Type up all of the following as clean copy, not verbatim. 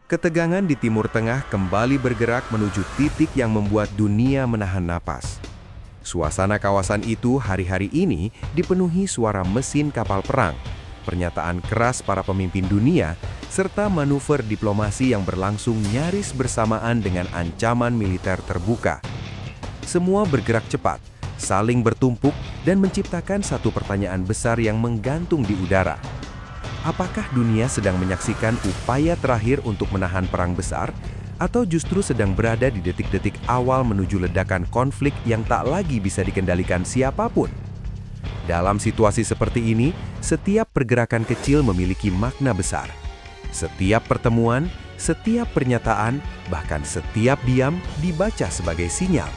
Ketegangan di Timur Tengah kembali bergerak menuju titik yang membuat dunia menahan napas. Suasana kawasan itu hari-hari ini dipenuhi suara mesin kapal perang, pernyataan keras para pemimpin dunia, serta manuver diplomasi yang berlangsung nyaris bersamaan dengan ancaman militer terbuka. Semua bergerak cepat, saling bertumpuk, dan menciptakan satu pertanyaan besar yang menggantung di udara. Apakah dunia sedang menyaksikan upaya terakhir untuk menahan perang besar, atau justru sedang berada di detik-detik awal menuju ledakan konflik yang tak lagi bisa dikendalikan siapapun? Dalam situasi seperti ini, setiap pergerakan kecil memiliki makna besar. Setiap pertemuan, setiap pernyataan, bahkan setiap diam dibaca sebagai sinyal.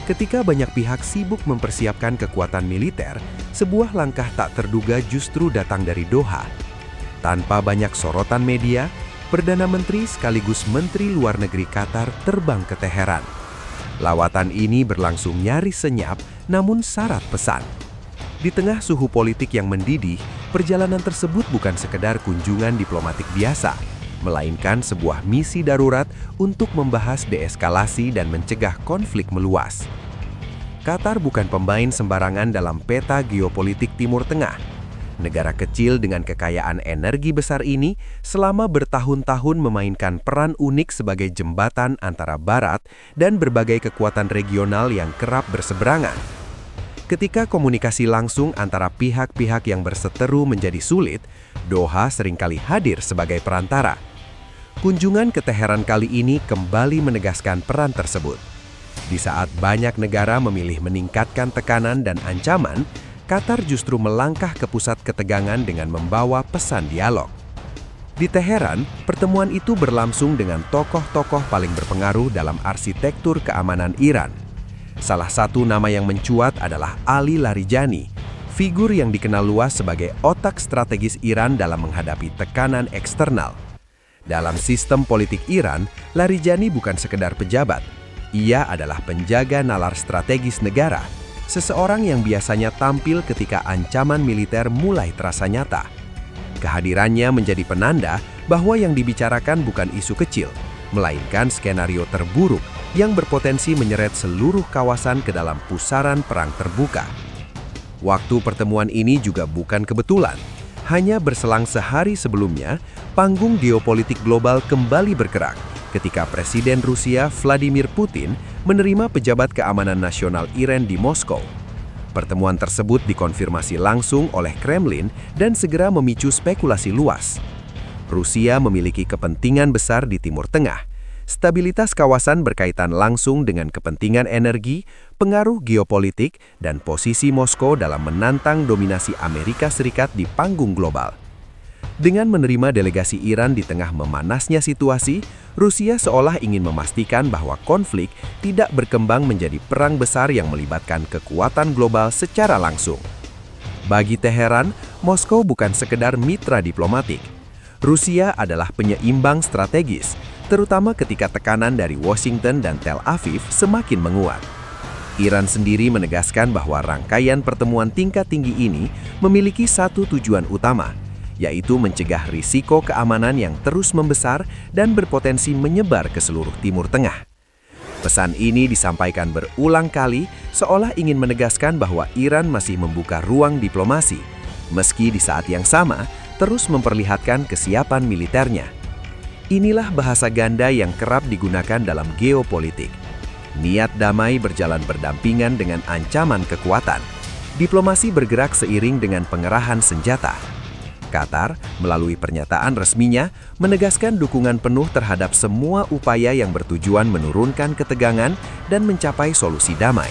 Ketika banyak pihak sibuk mempersiapkan kekuatan militer, sebuah langkah tak terduga justru datang dari Doha. Tanpa banyak sorotan media, Perdana Menteri sekaligus Menteri Luar Negeri Qatar terbang ke Teheran. Lawatan ini berlangsung nyaris senyap, namun syarat pesan. Di tengah suhu politik yang mendidih, perjalanan tersebut bukan sekedar kunjungan diplomatik biasa, melainkan sebuah misi darurat untuk membahas deeskalasi dan mencegah konflik meluas. Qatar bukan pemain sembarangan dalam peta geopolitik Timur Tengah. Negara kecil dengan kekayaan energi besar ini selama bertahun-tahun memainkan peran unik sebagai jembatan antara Barat dan berbagai kekuatan regional yang kerap berseberangan. Ketika komunikasi langsung antara pihak-pihak yang berseteru menjadi sulit, Doha seringkali hadir sebagai perantara. Kunjungan ke Teheran kali ini kembali menegaskan peran tersebut. Di saat banyak negara memilih meningkatkan tekanan dan ancaman, Qatar justru melangkah ke pusat ketegangan dengan membawa pesan dialog. Di Teheran, pertemuan itu berlangsung dengan tokoh-tokoh paling berpengaruh dalam arsitektur keamanan Iran. Salah satu nama yang mencuat adalah Ali Larijani, figur yang dikenal luas sebagai otak strategis Iran dalam menghadapi tekanan eksternal. Dalam sistem politik Iran, Larijani bukan sekedar pejabat. Ia adalah penjaga nalar strategis negara, seseorang yang biasanya tampil ketika ancaman militer mulai terasa nyata. Kehadirannya menjadi penanda bahwa yang dibicarakan bukan isu kecil, melainkan skenario terburuk yang berpotensi menyeret seluruh kawasan ke dalam pusaran perang terbuka. Waktu pertemuan ini juga bukan kebetulan. Hanya berselang sehari sebelumnya, panggung geopolitik global kembali bergerak ketika Presiden Rusia Vladimir Putin menerima pejabat keamanan nasional Iran di Moskow. Pertemuan tersebut dikonfirmasi langsung oleh Kremlin dan segera memicu spekulasi luas. Rusia memiliki kepentingan besar di Timur Tengah. Stabilitas kawasan berkaitan langsung dengan kepentingan energi, pengaruh geopolitik, dan posisi Moskow dalam menantang dominasi Amerika Serikat di panggung global. Dengan menerima delegasi Iran di tengah memanasnya situasi, Rusia seolah ingin memastikan bahwa konflik tidak berkembang menjadi perang besar yang melibatkan kekuatan global secara langsung. Bagi Teheran, Moskow bukan sekedar mitra diplomatik. Rusia adalah penyeimbang strategis, terutama ketika tekanan dari Washington dan Tel Aviv semakin menguat. Iran sendiri menegaskan bahwa rangkaian pertemuan tingkat tinggi ini memiliki satu tujuan utama, yaitu mencegah risiko keamanan yang terus membesar dan berpotensi menyebar ke seluruh Timur Tengah. Pesan ini disampaikan berulang kali seolah ingin menegaskan bahwa Iran masih membuka ruang diplomasi, meski di saat yang sama terus memperlihatkan kesiapan militernya. Inilah bahasa ganda yang kerap digunakan dalam geopolitik. Niat damai berjalan berdampingan dengan ancaman kekuatan. Diplomasi bergerak seiring dengan pengerahan senjata. Qatar, melalui pernyataan resminya, menegaskan dukungan penuh terhadap semua upaya yang bertujuan menurunkan ketegangan dan mencapai solusi damai.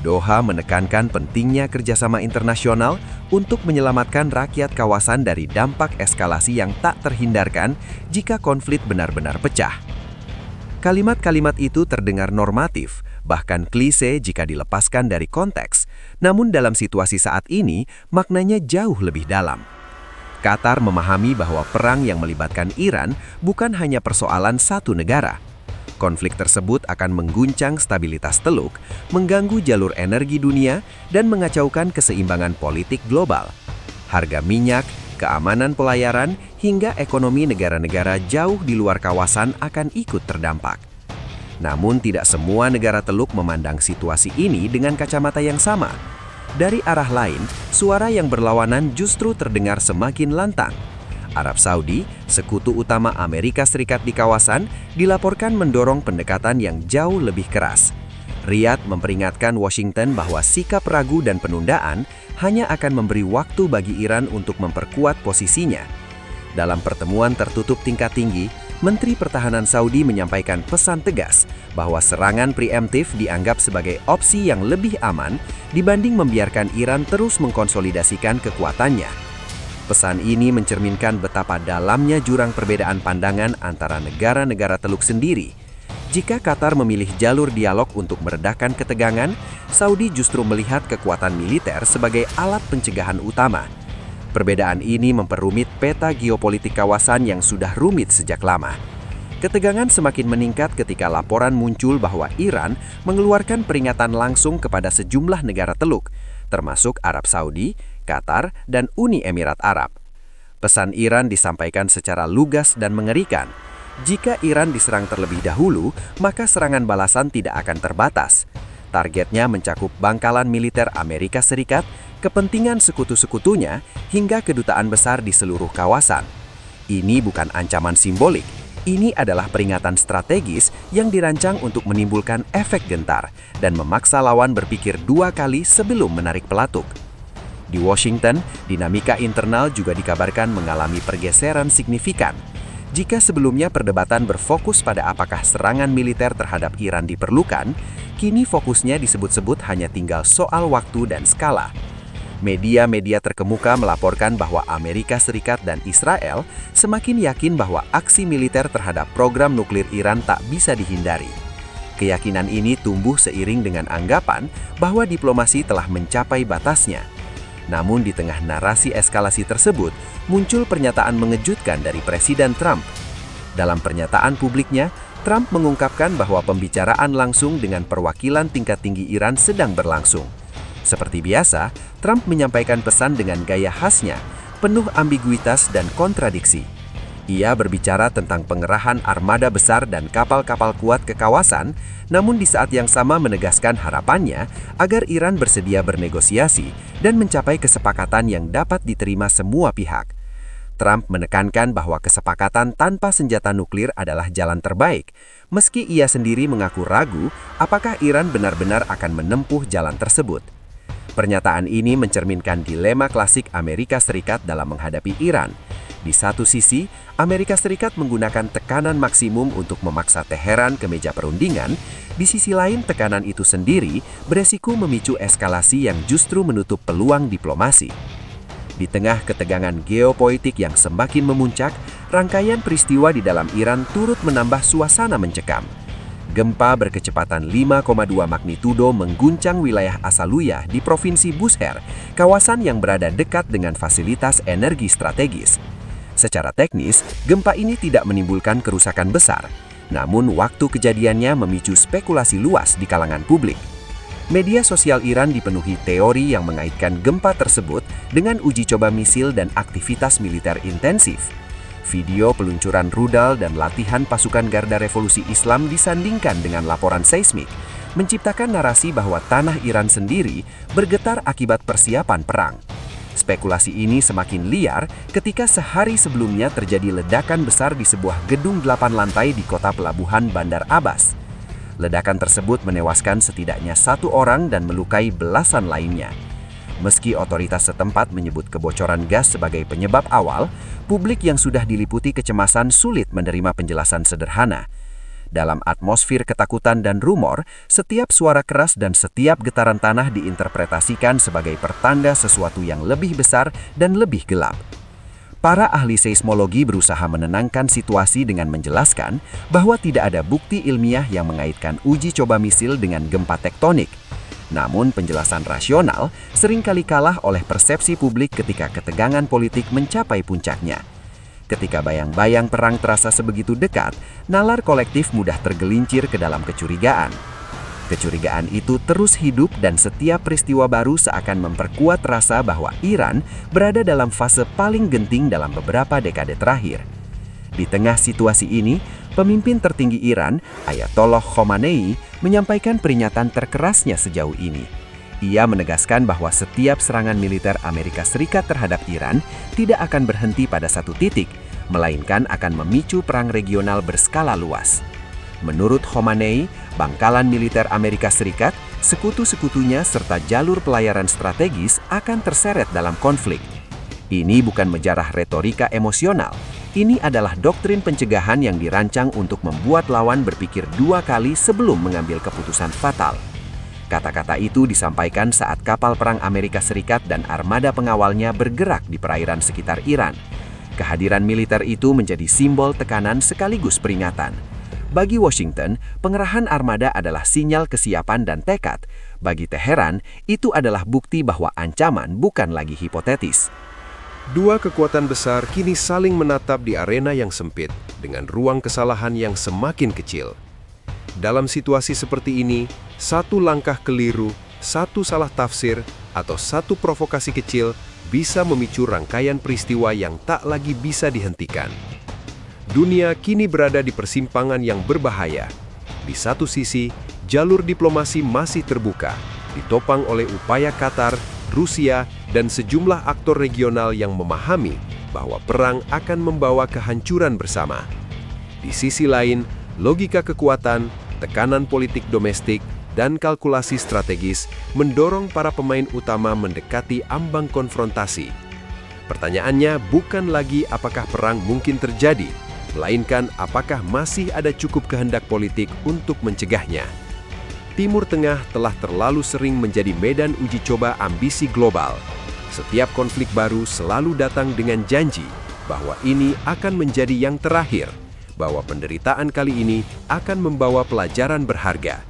Doha menekankan pentingnya kerjasama internasional untuk menyelamatkan rakyat kawasan dari dampak eskalasi yang tak terhindarkan jika konflik benar-benar pecah. Kalimat-kalimat itu terdengar normatif, bahkan klise jika dilepaskan dari konteks, namun dalam situasi saat ini, maknanya jauh lebih dalam. Qatar memahami bahwa perang yang melibatkan Iran bukan hanya persoalan satu negara. Konflik tersebut akan mengguncang stabilitas Teluk, mengganggu jalur energi dunia, dan mengacaukan keseimbangan politik global. Harga minyak, keamanan pelayaran, hingga ekonomi negara-negara jauh di luar kawasan akan ikut terdampak. Namun tidak semua negara Teluk memandang situasi ini dengan kacamata yang sama. Dari arah lain, suara yang berlawanan justru terdengar semakin lantang. Arab Saudi, sekutu utama Amerika Serikat di kawasan, dilaporkan mendorong pendekatan yang jauh lebih keras. Riyadh memperingatkan Washington bahwa sikap ragu dan penundaan hanya akan memberi waktu bagi Iran untuk memperkuat posisinya. Dalam pertemuan tertutup tingkat tinggi, Menteri Pertahanan Saudi menyampaikan pesan tegas bahwa serangan preemptif dianggap sebagai opsi yang lebih aman dibanding membiarkan Iran terus mengkonsolidasikan kekuatannya. Pesan ini mencerminkan betapa dalamnya jurang perbedaan pandangan antara negara-negara Teluk sendiri. Jika Qatar memilih jalur dialog untuk meredakan ketegangan, Saudi justru melihat kekuatan militer sebagai alat pencegahan utama. Perbedaan ini memperumit peta geopolitik kawasan yang sudah rumit sejak lama. Ketegangan semakin meningkat ketika laporan muncul bahwa Iran mengeluarkan peringatan langsung kepada sejumlah negara Teluk, termasuk Arab Saudi, Qatar, dan Uni Emirat Arab. Pesan Iran disampaikan secara lugas dan mengerikan. Jika Iran diserang terlebih dahulu, maka serangan balasan tidak akan terbatas. Targetnya mencakup bangkalan militer Amerika Serikat, kepentingan sekutu-sekutunya, hingga kedutaan besar di seluruh kawasan. Ini bukan ancaman simbolik, ini adalah peringatan strategis yang dirancang untuk menimbulkan efek gentar dan memaksa lawan berpikir dua kali sebelum menarik pelatuk. Di Washington, dinamika internal juga dikabarkan mengalami pergeseran signifikan. Jika sebelumnya perdebatan berfokus pada apakah serangan militer terhadap Iran diperlukan, kini fokusnya disebut-sebut hanya tinggal soal waktu dan skala. Media-media terkemuka melaporkan bahwa Amerika Serikat dan Israel semakin yakin bahwa aksi militer terhadap program nuklir Iran tak bisa dihindari. Keyakinan ini tumbuh seiring dengan anggapan bahwa diplomasi telah mencapai batasnya. Namun di tengah narasi eskalasi tersebut, muncul pernyataan mengejutkan dari Presiden Trump. Dalam pernyataan publiknya, Trump mengungkapkan bahwa pembicaraan langsung dengan perwakilan tingkat tinggi Iran sedang berlangsung. Seperti biasa, Trump menyampaikan pesan dengan gaya khasnya, penuh ambiguitas dan kontradiksi. Ia berbicara tentang pengerahan armada besar dan kapal-kapal kuat ke kawasan, namun di saat yang sama menegaskan harapannya agar Iran bersedia bernegosiasi dan mencapai kesepakatan yang dapat diterima semua pihak. Trump menekankan bahwa kesepakatan tanpa senjata nuklir adalah jalan terbaik, meski ia sendiri mengaku ragu apakah Iran benar-benar akan menempuh jalan tersebut. Pernyataan ini mencerminkan dilema klasik Amerika Serikat dalam menghadapi Iran. Di satu sisi, Amerika Serikat menggunakan tekanan maksimum untuk memaksa Teheran ke meja perundingan. Di sisi lain, tekanan itu sendiri beresiko memicu eskalasi yang justru menutup peluang diplomasi. Di tengah ketegangan geopolitik yang semakin memuncak, rangkaian peristiwa di dalam Iran turut menambah suasana mencekam. Gempa berkecepatan 5,2 magnitudo mengguncang wilayah Asaluyah di Provinsi Bushehr, kawasan yang berada dekat dengan fasilitas energi strategis. Secara teknis, gempa ini tidak menimbulkan kerusakan besar, namun waktu kejadiannya memicu spekulasi luas di kalangan publik. Media sosial Iran dipenuhi teori yang mengaitkan gempa tersebut dengan uji coba misil dan aktivitas militer intensif. Video peluncuran rudal dan latihan pasukan Garda Revolusi Islam disandingkan dengan laporan seismik, menciptakan narasi bahwa tanah Iran sendiri bergetar akibat persiapan perang. Spekulasi ini semakin liar ketika sehari sebelumnya terjadi ledakan besar di sebuah gedung 8 lantai di kota pelabuhan Bandar Abbas. Ledakan tersebut menewaskan setidaknya 1 orang dan melukai belasan lainnya. Meski otoritas setempat menyebut kebocoran gas sebagai penyebab awal, publik yang sudah diliputi kecemasan sulit menerima penjelasan sederhana. Dalam atmosfer ketakutan dan rumor, setiap suara keras dan setiap getaran tanah diinterpretasikan sebagai pertanda sesuatu yang lebih besar dan lebih gelap. Para ahli seismologi berusaha menenangkan situasi dengan menjelaskan bahwa tidak ada bukti ilmiah yang mengaitkan uji coba misil dengan gempa tektonik. Namun penjelasan rasional seringkali kalah oleh persepsi publik ketika ketegangan politik mencapai puncaknya. Ketika bayang-bayang perang terasa sebegitu dekat, nalar kolektif mudah tergelincir ke dalam kecurigaan. Kecurigaan itu terus hidup dan setiap peristiwa baru seakan memperkuat rasa bahwa Iran berada dalam fase paling genting dalam beberapa dekade terakhir. Di tengah situasi ini, pemimpin tertinggi Iran, Ayatollah Khomeini, menyampaikan peringatan terkerasnya sejauh ini. Ia menegaskan bahwa setiap serangan militer Amerika Serikat terhadap Iran tidak akan berhenti pada satu titik, melainkan akan memicu perang regional berskala luas. Menurut Khomeini, bangkalan militer Amerika Serikat, sekutu-sekutunya serta jalur pelayaran strategis akan terseret dalam konflik. Ini bukan mejarah retorika emosional. Ini adalah doktrin pencegahan yang dirancang untuk membuat lawan berpikir dua kali sebelum mengambil keputusan fatal. Kata-kata itu disampaikan saat kapal perang Amerika Serikat dan armada pengawalnya bergerak di perairan sekitar Iran. Kehadiran militer itu menjadi simbol tekanan sekaligus peringatan. Bagi Washington, pengerahan armada adalah sinyal kesiapan dan tekad. Bagi Teheran, itu adalah bukti bahwa ancaman bukan lagi hipotetis. Dua kekuatan besar kini saling menatap di arena yang sempit, dengan ruang kesalahan yang semakin kecil. Dalam situasi seperti ini, satu langkah keliru, satu salah tafsir, atau satu provokasi kecil bisa memicu rangkaian peristiwa yang tak lagi bisa dihentikan. Dunia kini berada di persimpangan yang berbahaya. Di satu sisi, jalur diplomasi masih terbuka, ditopang oleh upaya Qatar, Rusia, dan sejumlah aktor regional yang memahami bahwa perang akan membawa kehancuran bersama. Di sisi lain, logika kekuatan, tekanan politik domestik, dan kalkulasi strategis mendorong para pemain utama mendekati ambang konfrontasi. Pertanyaannya bukan lagi apakah perang mungkin terjadi, melainkan apakah masih ada cukup kehendak politik untuk mencegahnya. Timur Tengah telah terlalu sering menjadi medan uji coba ambisi global. Setiap konflik baru selalu datang dengan janji bahwa ini akan menjadi yang terakhir, bahwa penderitaan kali ini akan membawa pelajaran berharga.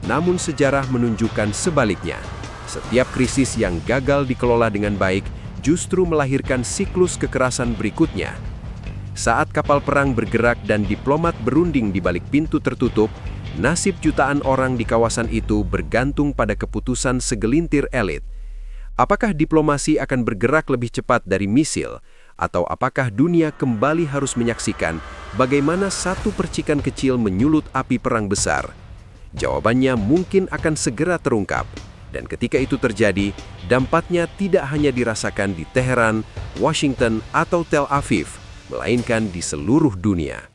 Namun sejarah menunjukkan sebaliknya. Setiap krisis yang gagal dikelola dengan baik justru melahirkan siklus kekerasan berikutnya. Saat kapal perang bergerak dan diplomat berunding di balik pintu tertutup, nasib jutaan orang di kawasan itu bergantung pada keputusan segelintir elit. Apakah diplomasi akan bergerak lebih cepat dari misil, atau apakah dunia kembali harus menyaksikan bagaimana satu percikan kecil menyulut api perang besar? Jawabannya mungkin akan segera terungkap, dan ketika itu terjadi, dampaknya tidak hanya dirasakan di Teheran, Washington, atau Tel Aviv, melainkan di seluruh dunia.